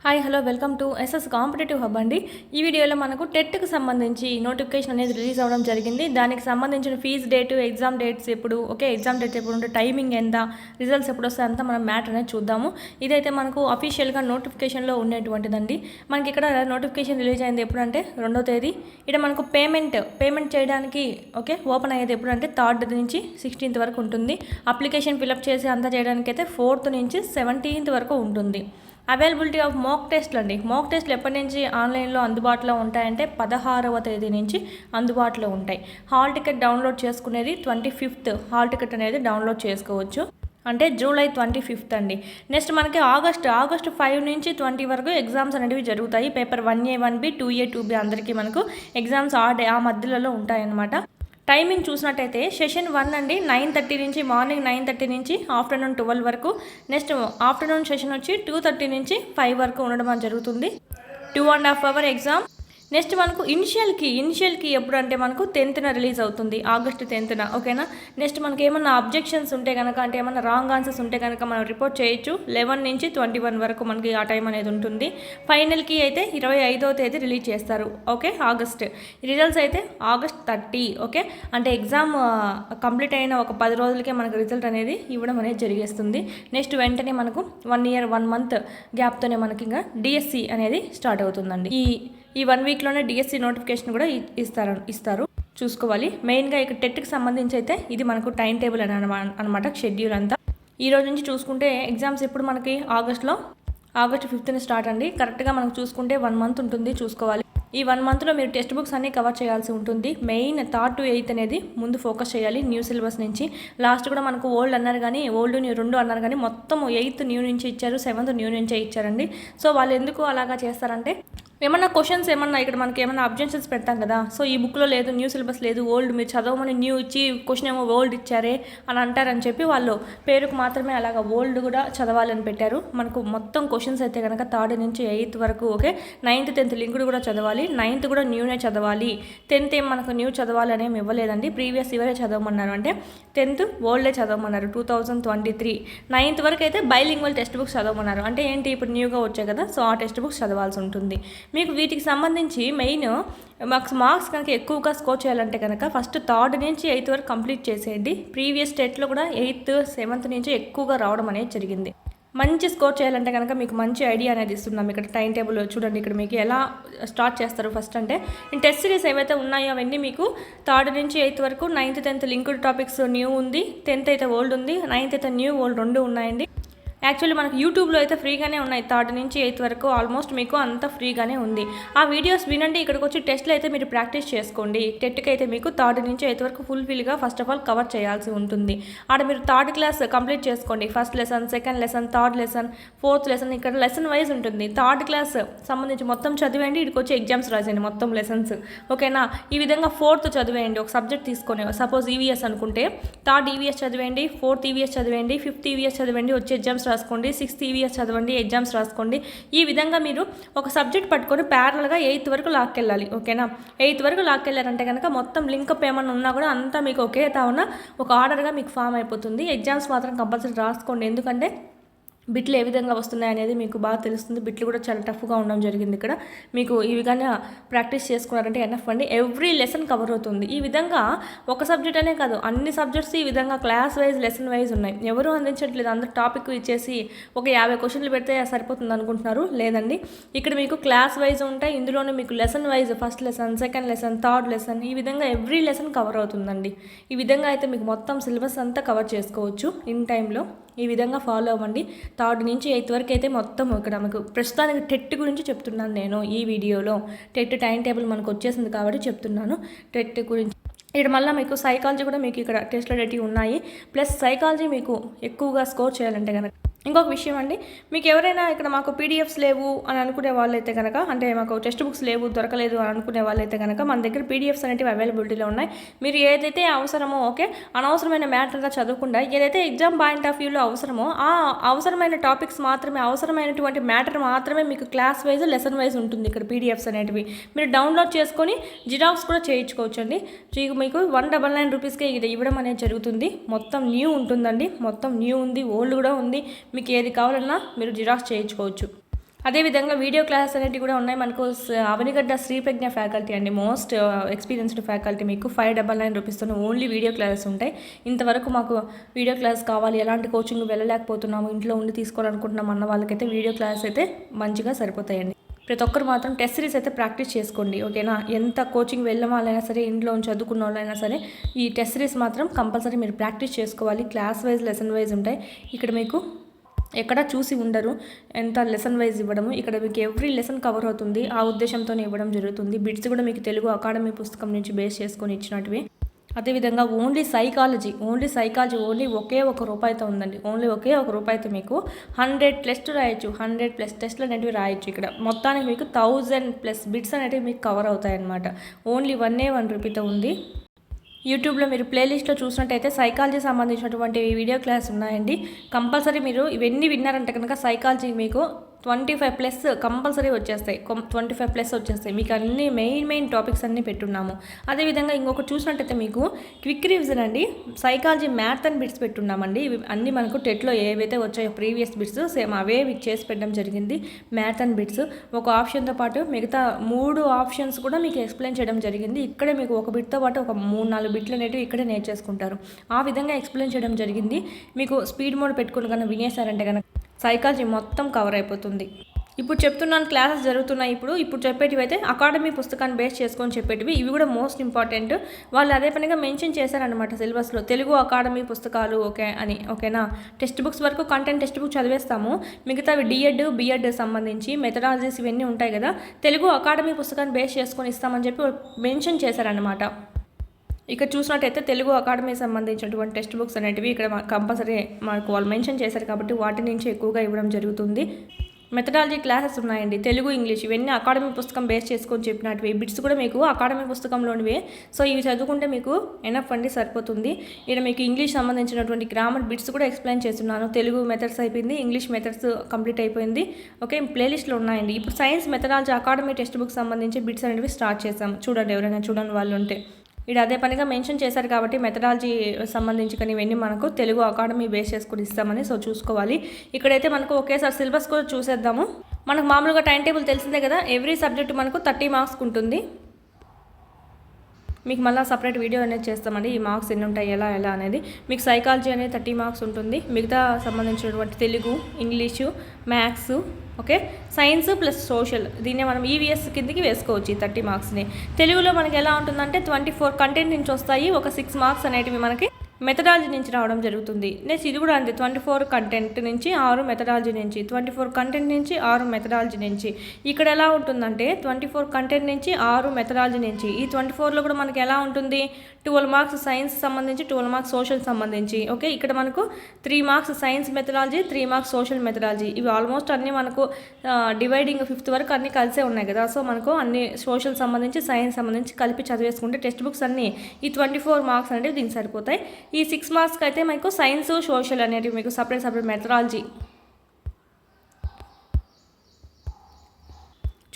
Hi hello welcome to SS competitive hub అండి. ఈ వీడియోలో మనకు టెట్కి సంబంధించి నోటిఫికేషన్ అనేది రిలీజ్ అవ్వడం జరిగింది. దానికి సంబంధించిన ఫీజ్ డేటు, ఎగ్జామ్ డేట్స్ ఎప్పుడు, ఎగ్జామ్ డేట్ ఎప్పుడు ఉంటే, టైమింగ్ ఎంత, రిజల్ట్స్ ఎప్పుడు వస్తాయి అంతా మనం మ్యాటర్ అనేది చూద్దాము. ఇదైతే మనకు అఫీషియల్గా నోటిఫికేషన్లో ఉండేటువంటిదండి. మనకి ఇక్కడ నోటిఫికేషన్ రిలీజ్ అయింది ఎప్పుడు అంటే 2వ తేదీ. ఇక్కడ మనకు పేమెంట్ చేయడానికి ఓపెన్ అయ్యేది ఎప్పుడు అంటే 3rd నుంచి 16th వరకు ఉంటుంది. అప్లికేషన్ ఫిలప్ చేసి అంతా చేయడానికి అయితే 4th నుంచి 17th వరకు ఉంటుంది. అవైలబిలిటీ ఆఫ్ మాక్ టెస్ట్లు అండి. మాక్ టెస్ట్లు ఎప్పటి నుంచి ఆన్లైన్లో అందుబాటులో ఉంటాయంటే 16వ తేదీ నుంచి అందుబాటులో ఉంటాయి. హాల్ టికెట్ డౌన్లోడ్ చేసుకునేది 25th హాల్ టికెట్ అనేది డౌన్లోడ్ చేసుకోవచ్చు, అంటే జూలై 25th అండి. నెక్స్ట్ మనకి ఆగస్ట్ 5 నుంచి 20 వరకు ఎగ్జామ్స్ అనేవి జరుగుతాయి. Paper 1A 1B 2A 2B అందరికీ మనకు ఎగ్జామ్స్ ఆ మధ్యలో ఉంటాయన్నమాట. టైమింగ్ చూసినట్టయితే సెషన్ 1 అండి 9:30 నుంచి మార్నింగ్ 9:30 నుంచి ఆఫ్టర్నూన్ 12 వరకు. నెక్స్ట్ ఆఫ్టర్నూన్ సెషన్ వచ్చి 2:30 నుంచి 5 వరకు ఉండడం జరుగుతుంది. 2.5 hour ఎగ్జామ్. నెక్స్ట్ మనకు ఇనిషియల్ కీ ఎప్పుడు అంటే మనకు 10th రిలీజ్ అవుతుంది, ఆగస్ట్ 10th. ఓకేనా. నెక్స్ట్ మనకి ఏమన్నా అబ్జెక్షన్స్ ఉంటే కనుక, అంటే ఏమన్నా రాంగ్ ఆన్సర్స్ ఉంటే కనుక మనం రిపోర్ట్ చేయొచ్చు. 11 నుంచి 21 వరకు మనకి ఆ టైం అనేది ఉంటుంది. ఫైనల్ కీ అయితే 25వ తేదీ రిలీజ్ చేస్తారు. ఆగస్ట్. రిజల్ట్స్ అయితే ఆగస్ట్ 30. అంటే ఎగ్జామ్ కంప్లీట్ అయిన ఒక 10 రోజులకే మనకు రిజల్ట్ అనేది ఇవ్వడం అనేది జరిగేస్తుంది. నెక్స్ట్ వెంటనే మనకు 1 year 1 month గ్యాప్తోనే మనకి ఇంకా డిఎస్సి అనేది స్టార్ట్ అవుతుందండి. ఈ 1 weekలోనే డిఎస్సి నోటిఫికేషన్ కూడా ఇస్తారు, చూసుకోవాలి. మెయిన్గా ఇక్కడ టెట్కి సంబంధించి అయితే ఇది మనకు టైం టేబుల్ అని అనమాట, షెడ్యూల్ అంతా. ఈ రోజు నుంచి చూసుకుంటే ఎగ్జామ్స్ ఎప్పుడు మనకి ఆగస్ట్ 5th స్టార్ట్ అండి. కరెక్ట్గా మనకు చూసుకుంటే 1 month ఉంటుంది, చూసుకోవాలి. ఈ 1 monthలో మీరు టెక్స్ట్ బుక్స్ అన్నీ కవర్ చేయాల్సి ఉంటుంది. మెయిన్ 3rd to 8th అనేది ముందు ఫోకస్ చేయాలి న్యూ సిలబస్ నుంచి. లాస్ట్ కూడా మనకు ఓల్డ్ అన్నారు కానీ, ఓల్డ్ న్యూ 2 అన్నారు కానీ, మొత్తం 8th న్యూ నుంచి ఇచ్చారు, 7th న్యూ నుంచే ఇచ్చారండి. సో వాళ్ళు ఎందుకు అలాగా చేస్తారంటే, ఏమన్నా క్వశ్చన్స్ ఇక్కడ మనకి ఏమన్నా అబ్జెక్షన్స్ పెడతాం కదా. సో ఈ బుక్లో లేదు, న్యూ సిలబస్ లేదు, ఓల్డ్ మీరు చదవమని న్యూ ఇచ్చి క్వశ్చన్ ఏమో ఓల్డ్ ఇచ్చారే అని అంటారని చెప్పి వాళ్ళు పేరుకు మాత్రమే అలాగా ఓల్డ్ కూడా చదవాలని పెట్టారు. మనకు మొత్తం క్వశ్చన్స్ అయితే కనుక 3rd నుంచి 8th వరకు 9th 10th లింక్డ్ కూడా చదవాలి, 9th కూడా న్యూనే చదవాలి. 10th ఏం మనకు న్యూ చదవాలి అనేమి ఇవ్వలేదండి, ప్రీవియస్ ఇవరే చదవమన్నారు. అంటే 10th ఓల్డే చదవమన్నారు 2023. 9th వరకు అయితే బైలింగ్వల్ టెక్స్ట్ బుక్స్ చదవమన్నారు. అంటే ఏంటి, ఇప్పుడు న్యూగా వచ్చాయి కదా, సో ఆ టెక్స్ట్ బుక్స్ చదవాల్సి ఉంటుంది. మీకు వీటికి సంబంధించి మెయిన్ మార్క్స్ కనుక ఎక్కువగా స్కోర్ చేయాలంటే కనుక ఫస్ట్ 3rd నుంచి 8th వరకు కంప్లీట్ చేసేయండి. ప్రీవియస్ స్టేట్లో కూడా 8th 7th నుంచి ఎక్కువగా రావడం అనేది జరిగింది. మంచి స్కోర్ చేయాలంటే కనుక మీకు మంచి ఐడియా అనేది ఇస్తున్నాం. ఇక్కడ టైం టేబుల్ చూడండి, ఇక్కడ మీకు ఎలా స్టార్ట్ చేస్తారు ఫస్ట్ అంటే, టెస్ట్ సిరీస్ ఏవైతే ఉన్నాయో అవన్నీ మీకు 3rd నుంచి 8th వరకు, 9th 10th linked topics new ఉంది, 10th అయితే ఓల్డ్ ఉంది, 9th అయితే న్యూ ఓల్డ్ 2 ఉన్నాయండి. యాక్చువల్లీ మనకు యూట్యూబ్లో అయితే ఫ్రీగానే ఉన్నాయి. 3rd నుంచి 8th వరకు ఆల్మోస్ట్ మీకు అంతా ఫ్రీగానే ఉంది. ఆ వీడియోస్ వినండి, ఇక్కడికి వచ్చి టెస్ట్లు అయితే మీరు ప్రాక్టీస్ చేసుకోండి. టెట్కి అయితే మీకు 3rd నుంచి 8th వరకు ఫుల్ఫిల్గా ఫస్ట్ ఆఫ్ ఆల్ కవర్ చేయాల్సి ఉంటుంది. ఆడ మీరు 3rd క్లాస్ కంప్లీట్ చేసుకోండి. First lesson, second lesson, 3rd lesson, 4th lesson, ఇక్కడ లెసన్ వైజ్ ఉంటుంది. 3rd క్లాస్ సంబంధించి మొత్తం చదివేయండి, ఇక్కడికి వచ్చి ఎగ్జామ్స్ రాసేయండి మొత్తం లెసన్స్. ఓకేనా. ఈ విధంగా 4th చదివేయండి, ఒక సబ్జెక్ట్ తీసుకొని. సపోజ్ ఈవీఎస్ అనుకుంటే 3rd ఈవీఎస్ చదివేయండి, 4th ఈవీఎస్ చదివేయండి, 5th ఈవీఎస్ చదివేయండి, వచ్చి ఎగ్జామ్స్ రాసుకోండి, 6th ఈవీఎస్ చదవండి, ఎగ్జామ్స్ రాసుకోండి. ఈ విధంగా మీరు ఒక సబ్జెక్ట్ పట్టుకొని ప్యారల్గా 8th వరకు లాక్కెళ్ళాలి. ఓకేనా. 8th వరకు లాక్కెళ్ళారంటే కనుక మొత్తం లింకప్ ఏమన్నా ఉన్నా కూడా అంతా మీకు ఒకే తావున ఒక ఆర్డర్గా మీకు ఫామ్ అయిపోతుంది. ఎగ్జామ్స్ మాత్రం కంపల్సరీ రాసుకోండి, ఎందుకంటే బిట్లు ఏ విధంగా వస్తున్నాయి అనేది మీకు బాగా తెలుస్తుంది. బిట్లు కూడా చాలా టఫ్గా ఉండడం జరిగింది. ఇక్కడ మీకు ఈ విధంగా ప్రాక్టీస్ చేసుకున్నారంటే ఎనఫ్ అండి. ఎవ్రీ లెసన్ కవర్ అవుతుంది. ఈ విధంగా ఒక సబ్జెక్ట్ అనే కాదు, అన్ని సబ్జెక్ట్స్ ఈ విధంగా క్లాస్ వైజ్, లెసన్ వైజ్ ఉన్నాయి. ఎవరు అందించట్లేదు, అందరు టాపిక్ ఇచ్చేసి ఒక 50 క్వశ్చన్లు పెడితే సరిపోతుంది అనుకుంటున్నారు. లేదండి, ఇక్కడ మీకు క్లాస్ వైజ్ ఉంటాయి. ఇందులోనే మీకు lesson wise first lesson, second lesson, 3rd lesson, ఈ విధంగా ఎవ్రీ లెసన్ కవర్ అవుతుందండి. ఈ విధంగా అయితే మీకు మొత్తం సిలబస్ అంతా కవర్ చేసుకోవచ్చు ఇన్ టైంలో. ఈ విధంగా ఫాలో అవ్వండి. 3rd నుంచి 8th వరకు అయితే మొత్తం ఇక్కడ మీకు ప్రస్తుతానికి టెట్ గురించి చెప్తున్నాను నేను ఈ వీడియోలో. టెట్ టైం టేబుల్ మనకు వచ్చేసింది కాబట్టి చెప్తున్నాను టెట్ గురించి. ఇక్కడ మళ్ళీ మీకు సైకాలజీ కూడా మీకు ఇక్కడ టెస్ట్ రెడీ ఉన్నాయి. ప్లస్ సైకాలజీ మీకు ఎక్కువగా స్కోర్ చేయాలంటే కనుక ఇంకొక విషయం అండి, మీకు ఎవరైనా ఇక్కడ మాకు పీడిఎఫ్స్ లేవు అని అనుకునే వాళ్ళైతే కనుక, అంటే మాకు టెక్స్ట్ బుక్స్ లేవు, దొరకలేదు అని అనుకునే వాళ్ళైతే కనుక మన దగ్గర పీడిఎఫ్స్ అనేవి అవైలబిలిటీలో ఉన్నాయి. మీరు ఏదైతే అవసరమో అనవసరమైన మ్యాటర్గా చదవకుండా ఏదైతే ఎగ్జామ్ పాయింట్ ఆఫ్ వ్యూలో అవసరమో ఆ అవసరమైన టాపిక్స్ మాత్రమే, అవసరమైనటువంటి మ్యాటర్ మాత్రమే మీకు క్లాస్ వైజ్, లెసన్ వైజ్ ఉంటుంది. ఇక్కడ పీడిఎఫ్స్ అనేటివి మీరు డౌన్లోడ్ చేసుకొని జిరాక్స్ కూడా చేయించుకోవచ్చు అండి. మీకు 199 రూపీస్కే ఇది ఇవ్వడం అనేది జరుగుతుంది. మొత్తం న్యూ ఉంటుందండి, మొత్తం న్యూ ఉంది, ఓల్డ్ కూడా ఉంది. మీకు ఏది కావాలన్నా మీరు జిరాక్స్ చేయించుకోవచ్చు. అదేవిధంగా వీడియో క్లాసెస్ అనేవి కూడా ఉన్నాయి మనకు. అవనిగడ్డ శ్రీప్రజ్ఞ ఫ్యాకల్టీ అండి, మోస్ట్ ఎక్స్పీరియన్స్డ్ ఫ్యాకల్టీ. మీకు 599 రూపీస్తో ఓన్లీ వీడియో క్లాసెస్ ఉంటాయి. ఇంతవరకు మాకు వీడియో క్లాస్ కావాలి, ఎలాంటి కోచింగ్ వెళ్ళలేకపోతున్నాము, ఇంట్లో ఉండి తీసుకోవాలనుకుంటున్నాం అన్న వాళ్ళకైతే వీడియో క్లాస్ అయితే మంచిగా సరిపోతాయండి. ప్రతి ఒక్కరు మాత్రం టెస్ట్ సిరీస్ అయితే ప్రాక్టీస్ చేసుకోండి, ఓకేనా. ఎంత కోచింగ్ వెళ్ళిన వాళ్ళైనా సరే, ఇంట్లో చదువుకున్న వాళ్ళైనా సరే, ఈ టెస్ట్ సిరీస్ మాత్రం కంపల్సరీ మీరు ప్రాక్టీస్ చేసుకోవాలి. క్లాస్ వైజ్, లెసన్ వైజ్ ఉంటాయి. ఇక్కడ మీకు ఎక్కడ చూసి ఉండరు ఎంత లెసన్ వైజ్ ఇవ్వడము. ఇక్కడ మీకు ఎవ్రీ లెసన్ కవర్ అవుతుంది, ఆ ఉద్దేశంతోనే ఇవ్వడం జరుగుతుంది. బిట్స్ కూడా మీకు తెలుగు అకాడమీ పుస్తకం నుంచి బేస్ చేసుకొని ఇచ్చినట్టువి. అదేవిధంగా ఓన్లీ సైకాలజీ ఓన్లీ ఒకే ₹1 ఉందండి. ఓన్లీ ఒకే ₹1 మీకు 100 టెస్ట్ రాయొచ్చు, 100+ టెస్ట్లు అనేవి రాయొచ్చు. ఇక్కడ మొత్తానికి మీకు 1000+ బిట్స్ అనేవి మీకు కవర్ అవుతాయి అన్నమాట. ఓన్లీ ₹1 ఉంది. యూట్యూబ్లో మీరు ప్లేలిస్ట్లో చూసినట్టయితే సైకాలజీ సంబంధించినటువంటి వీడియో క్లాస్ ఉన్నాయండి. కంపల్సరీ మీరు ఇవన్నీ విన్నారంటే కనుక సైకాలజీ మీకు 25+ కంపల్సరీ వచ్చేస్తాయి. 25+ వచ్చేస్తాయి. మీకు అన్ని మెయిన్ టాపిక్స్ అన్నీ పెట్టున్నాము. అదేవిధంగా ఇంకొకటి చూసినట్టయితే మీకు క్విక్ రివిజన్ అండి, సైకాలజీ మ్యాథ్ అండ్ బిట్స్ పెట్టున్నామండి. ఇవి అన్నీ మనకు టెట్లో ఏవైతే వచ్చాయో ప్రీవియస్ బిట్స్ సేమ్ అవే చేసి పెట్టడం జరిగింది. మ్యాథ్ అండ్ బిట్స్ ఒక ఆప్షన్తో పాటు మిగతా 3 ఆప్షన్స్ కూడా మీకు ఎక్స్ప్లెయిన్ చేయడం జరిగింది. ఇక్కడే మీకు ఒక బిట్తో పాటు ఒక 3-4 బిట్లు అనేవి ఇక్కడే నేర్చేసుకుంటారు. ఆ విధంగా ఎక్స్ప్లెయిన్ చేయడం జరిగింది. మీకు స్పీడ్ మోడ్ పెట్టుకుని కనుక వినేసారంటే కనుక సైకాలజీ మొత్తం కవర్ అయిపోతుంది. ఇప్పుడు చెప్తున్నాను, క్లాసెస్ జరుగుతున్నాయి. ఇప్పుడు చెప్పేటివి అయితే అకాడమీ పుస్తకాన్ని బేస్ చేసుకొని చెప్పేటివి. ఇవి కూడా మోస్ట్ ఇంపార్టెంట్. వాళ్ళు అదే పనిగా మెన్షన్ చేశారనమాట సిలబస్లో, తెలుగు అకాడమీ పుస్తకాలు ఓకేనా. టెక్స్ట్ బుక్స్ వరకు కంటెంట్ టెక్స్ట్ బుక్ చదివేస్తాము. మిగతావి డిఎడ్, బిఎడ్ సంబంధించి మెథడాలజీస్ ఇవన్నీ ఉంటాయి కదా, తెలుగు అకాడమీ పుస్తకాన్ని బేస్ చేసుకొని ఇస్తామని చెప్పి మెన్షన్ చేశారనమాట. ఇక్కడ చూసినట్టయితే తెలుగు అకాడమీ సంబంధించినటువంటి టెక్స్ట్ బుక్స్ అనేటివి ఇక్కడ కంపల్సరీ మనకు వాళ్ళు మెన్షన్ చేశారు కాబట్టి వాటి నుంచి ఎక్కువగా ఇవ్వడం జరుగుతుంది. మెథడాలజీ క్లాసెస్ ఉన్నాయండి, తెలుగు, ఇంగ్లీష్ ఇవన్నీ అకాడమీ పుస్తకం బేస్ చేసుకొని చెప్పినట్టువి. బిట్స్ కూడా మీకు అకాడమీ పుస్తకంలోనివే. సో ఇవి చదువుకుంటే మీకు ఎనఫ్ అండి, సరిపోతుంది. ఇక్కడ మీకు ఇంగ్లీష్ సంబంధించినటువంటి గ్రామర్ బిట్స్ కూడా ఎక్స్ప్లెయిన్ చేస్తున్నాను. తెలుగు మెథడ్స్ అయిపోయింది, ఇంగ్లీష్ మెథడ్స్ కంప్లీట్ అయిపోయింది. ఓకే, ప్లేలిస్ట్లో ఉన్నాయండి. ఇప్పుడు science methodology academy text book సంబంధించి బిట్స్ అనేవి స్టార్ట్ చేసాము. చూడండి, ఎవరైనా చూడండి వాళ్ళు ఉంటే. ఇక్కడ అదే పనిగా మెన్షన్ చేశారు కాబట్టి మెథడాలజీ సంబంధించి కానీ ఇవన్నీ మనకు తెలుగు అకాడమీ బేస్ చేసుకుని ఇస్తామని సో చూసుకోవాలి. ఇక్కడైతే మనకు ఒకేసారి సిలబస్ కూడా చూసేద్దాము. మనకు మామూలుగా టైం టేబుల్ తెలిసిందే కదా, ఎవ్రీ సబ్జెక్ట్ మనకు 30 మార్క్స్కి ఉంటుంది. మీకు మళ్ళీ సపరేట్ వీడియో అనేది చేస్తామండి, ఈ మార్క్స్ ఎన్ని ఉంటాయి ఎలా అనేది. మీకు సైకాలజీ అనేది 30 మార్క్స్ ఉంటుంది. మిగతా సంబంధించినటువంటి Telugu, English, maths, okay, science plus social, దీన్నే మనం ఈవీఎస్ కిందకి వేసుకోవచ్చు ఈ 30 మార్క్స్ని. తెలుగులో మనకి ఎలా ఉంటుందంటే 24 కంటెంట్ నుంచి వస్తాయి, ఒక 6 మార్క్స్ అనేటివి మనకి మెథడాలజీ నుంచి రావడం జరుగుతుంది. నెక్స్ట్ ఇది కూడా అంతే, 24 కంటెంట్ నుంచి 6 మెథడాలజీ నుంచి, 24 కంటెంట్ నుంచి 6 మెథడాలజీ నుంచి. ఇక్కడ ఎలా ఉంటుందంటే 24 కంటెంట్ నుంచి 6 మెథడాలజీ నుంచి. ఈ 24లో కూడా మనకి ఎలా ఉంటుంది, 12 మార్క్స్ సైన్స్ సంబంధించి, 12 మార్క్స్ సోషల్ సంబంధించి. ఓకే, ఇక్కడ మనకు 3 marks science methodology, 3 marks social methodology. ఇవి ఆల్మోస్ట్ అన్నీ మనకు డివైడింగ్ 5th వరకు అన్నీ కలిసే ఉన్నాయి కదా. సో మనకు అన్ని సోషల్ సంబంధించి, సైన్స్ సంబంధించి కలిపి చదివేసుకుంటే టెక్స్ట్ బుక్స్ అన్నీ ఈ 24 మార్క్స్ అనేవి దీనికి సరిపోతాయి. ఈ 6 మార్క్స్కి అయితే మీకు సైన్స్, సోషల్ అనేవి మీకు సపరేట్ మెథడాలజీ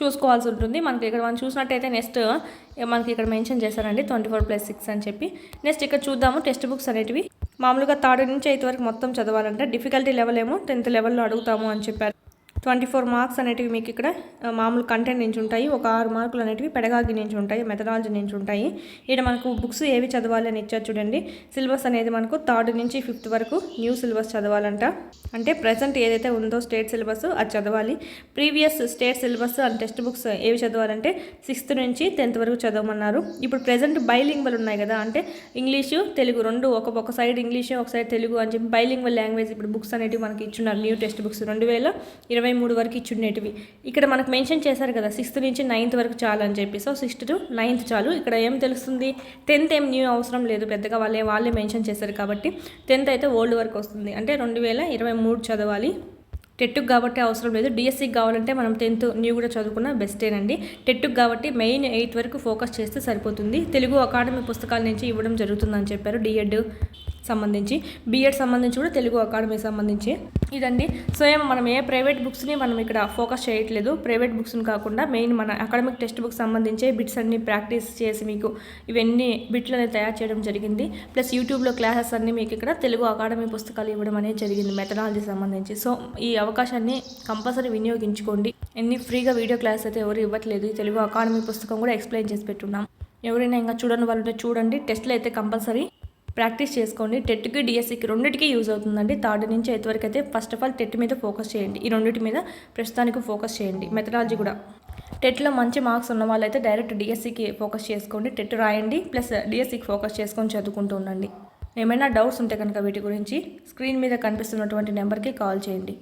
చూసుకోవాల్సి ఉంటుంది. మనకి ఇక్కడ మనం చూసినట్టయితే నెక్స్ట్ మనకి ఇక్కడ మెన్షన్ చేశారండి 24+6 అని చెప్పి. నెక్స్ట్ ఇక్కడ చూద్దాము టెక్స్ట్ బుక్స్ అనేటివి. మామూలుగా 3rd నుంచి 8th వరకు మొత్తం చదవాలంటే డిఫికల్టీ లెవెల్ ఏమో 10th లెవెల్లో అడుగుతాము అని చెప్పారు. 24 మార్క్స్ అనేటివి మీకు ఇక్కడ మామూలు కంటెంట్ నుంచి ఉంటాయి. ఒక 6 మార్కులు అనేటివి పెడగాగి నుంచి ఉంటాయి, మెథడాలజీ నుంచి ఉంటాయి. ఇక్కడ మనకు బుక్స్ ఏవి చదవాలి అని ఇచ్చారు చూడండి. సిలబస్ అనేది మనకు 3rd నుంచి 5th వరకు న్యూ సిలబస్ చదవాలంట. అంటే ప్రజెంట్ ఏదైతే ఉందో స్టేట్ సిలబస్ అది చదవాలి. Previous state syllabus and text books ఏవి చదవాలంటే 6th నుంచి 10th వరకు చదవమన్నారు. ఇప్పుడు ప్రజెంట్ బైలింగ్వల్ ఉన్నాయి కదా, అంటే ఇంగ్లీషు, తెలుగు రెండు, ఒక సైడ్ ఇంగ్లీషు, ఒక సైడ్ తెలుగు అని చెప్పి బైలింగ్వల్ లాంగ్వేజ్ ఇప్పుడు బుక్స్ అనేటివి మనకి ఇచ్చున్నారు. న్యూ టెక్స్ట్ బుక్స్ 2023 వరకు ఇచ్చుండేటివి ఇక్కడ మనకు మెన్షన్ చేశారు కదా, 6th నుంచి 9th వరకు చాలు అని చెప్పి. సో 6th to 9th చాలు. ఇక్కడ ఏం తెలుస్తుంది, 10th ఏం న్యూ అవసరం లేదు పెద్దగా, వాళ్ళే మెన్షన్ చేశారు కాబట్టి 10th అయితే ఓల్డ్ వరకు వస్తుంది. అంటే 2023 చదవాలి. టెట్కి కాబట్టి అవసరం లేదు. డిఎస్సికి కావాలంటే మనం 10th న్యూ కూడా చదువుకున్న బెస్టేనండి. టెట్కి కాబట్టి మెయిన్ 8th వరకు ఫోకస్ చేస్తే సరిపోతుంది. తెలుగు అకాడమీ పుస్తకాల నుంచి ఇవ్వడం జరుగుతుందని చెప్పారు. డిఎడ్ సంబంధించి, బీఎడ్ సంబంధించి కూడా తెలుగు అకాడమీ సంబంధించి ఇదండి. సో మనం ఏ ప్రైవేట్ బుక్స్ని మనం ఇక్కడ ఫోకస్ చేయట్లేదు. ప్రైవేట్ బుక్స్ని కాకుండా మెయిన్ మన అకాడమిక్ టెక్స్ట్ బుక్ సంబంధించే బిట్స్ అన్ని ప్రాక్టీస్ చేసి మీకు ఇవన్నీ బిట్లు అనేది తయారు చేయడం జరిగింది. ప్లస్ యూట్యూబ్లో క్లాసెస్ అన్నీ మీకు ఇక్కడ తెలుగు అకాడమీ పుస్తకాలు ఇవ్వడం అనేది జరిగింది మెథడాలజీ సంబంధించి. సో ఈ అవకాశాన్ని కంపల్సరీ వినియోగించుకోండి. ఎన్ని ఫ్రీగా వీడియో క్లాస్ అయితే ఎవరు ఇవ్వట్లేదు. ఈ తెలుగు అకాడమీ పుస్తకం కూడా ఎక్స్ప్లెయిన్ చేసి పెట్టున్నాం. ఎవరైనా ఇంకా చూడని వాళ్ళు చూడండి. టెస్ట్లు అయితే కంపల్సరీ ప్రాక్టీస్ చేసుకోండి. టెట్కి డిఎస్సికి రెండింటికి యూజ్ అవుతుందండి. 3rd నుంచి 8th వరకు అయితే ఫస్ట్ ఆఫ్ ఆల్ టెట్ మీద ఫోకస్ చేయండి. ఈ రెండింటి మీద ప్రస్తుతానికి ఫోకస్ చేయండి. మెథడాలజీ కూడా టెట్లో మంచి మార్క్స్ ఉన్న వాళ్ళైతే డైరెక్ట్ డిఎస్సికి ఫోకస్ చేసుకోండి. టెట్ రాయండి ప్లస్ డిఎస్సికి ఫోకస్ చేసుకొని చదువుకుంటూ ఉండండి. ఏమైనా డౌట్స్ ఉంటే కనుక వీటి గురించి స్క్రీన్ మీద కనిపిస్తున్నటువంటి నెంబర్కి కాల్ చేయండి.